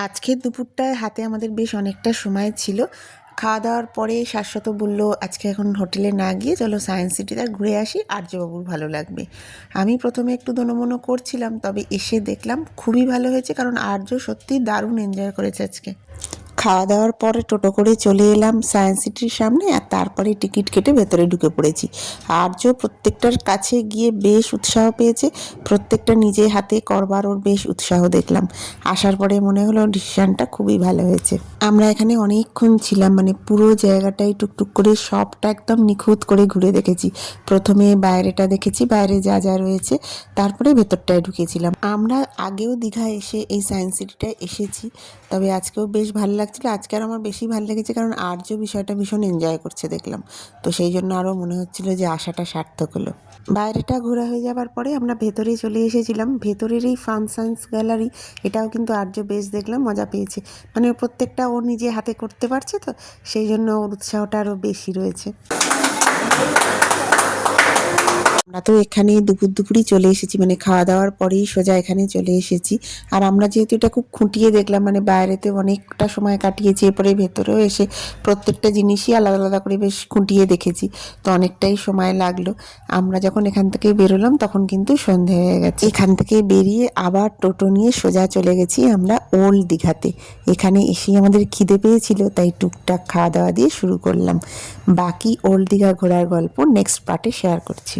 আজকের দুপুরটায় হাতে আমাদের বেশ অনেকটা সময় ছিল। খাওয়া দাওয়ার পরে শাশ্বত বলল, আজকে এখন হোটেলে না গিয়ে চলো সায়েন্স সিটিতে ঘুরে আসি, আর্যবাবুর ভালো লাগবে। আমি প্রথমে একটু দোনোমনো করছিলাম, তবে এসে দেখলাম খুবই ভালো হয়েছে, কারণ আর্য সত্যিই দারুণ এনজয় করেছে আজকে। খাওয়া দাওয়ার পরে টোটো করে চলে এলাম সায়েন্স সিটির সামনে, আর তারপরে টিকিট কেটে ভেতরে ঢুকে পড়েছি। আর্য প্রত্যেকটার কাছে গিয়ে বেশ উৎসাহ পেয়েছে, প্রত্যেকটা নিজে হাতে করবার ওর বেশ উৎসাহ দেখলাম। আসার পরে মনে হলো ডিসিশনটা খুবই ভালো হয়েছে। আমরা এখানে অনেকক্ষণ ছিলাম, মানে পুরো জায়গাটাই টুকটুক করে সবটা একদম নিখুঁত করে ঘুরে দেখেছি। প্রথমে বাইরেটা দেখেছি, বাইরে যা যা রয়েছে, তারপরে ভেতরটায় ঢুকেছিলাম। আমরা আগেও দীঘা এসে এই সায়েন্স সিটিটায় এসেছি, তবে আজকেও বেশ ভালো লাগছিলো। আজকে আর আমার বেশি ভালো লেগেছে, কারণ আর্য বিষয়টা ভীষণ এনজয় করছে দেখলাম, তো সেই জন্য আরও মনে হচ্ছিলো যে আসাটা সার্থক হলো। বাইরেটা ঘোরা হয়ে যাবার পরে আমরা ভেতরে চলে এসেছিলাম। ভেতরের এই ফান সায়েন্স গ্যালারি, এটাও কিন্তু আর্য বেশ দেখলাম মজা পেয়েছে, মানে প্রত্যেকটা ও নিজে হাতে করতে পারছে, তো সেই জন্য ওর উৎসাহটা আরও বেশি রয়েছে। আমরা তো এখানে দুপুরই চলে এসেছি, মানে খাওয়া দাওয়ার পরেই সোজা এখানে চলে এসেছি। আর আমরা যেহেতু এটা খুব খুঁটিয়ে দেখলাম, মানে বাইরেতে অনেকটা সময় কাটিয়েছি, এরপরে ভেতরেও এসে প্রত্যেকটা জিনিসই আলাদা আলাদা করে বেশ খুঁটিয়ে দেখেছি, তো অনেকটাই সময় লাগলো। আমরা যখন এখান থেকে বেরোলাম তখন কিন্তু সন্ধে হয়ে গেছে। এখান থেকে বেরিয়ে আবার টোটো নিয়ে সোজা চলে গেছি আমরা ওল্ড দীঘাতে। এখানে এসেই আমাদের খিদে পেয়েছিল, তাই টুকটাক খাওয়া দাওয়া দিয়ে শুরু করলাম। বাকি ওল্ড দীঘা ঘোরার গল্প নেক্সট পার্টে শেয়ার করছি।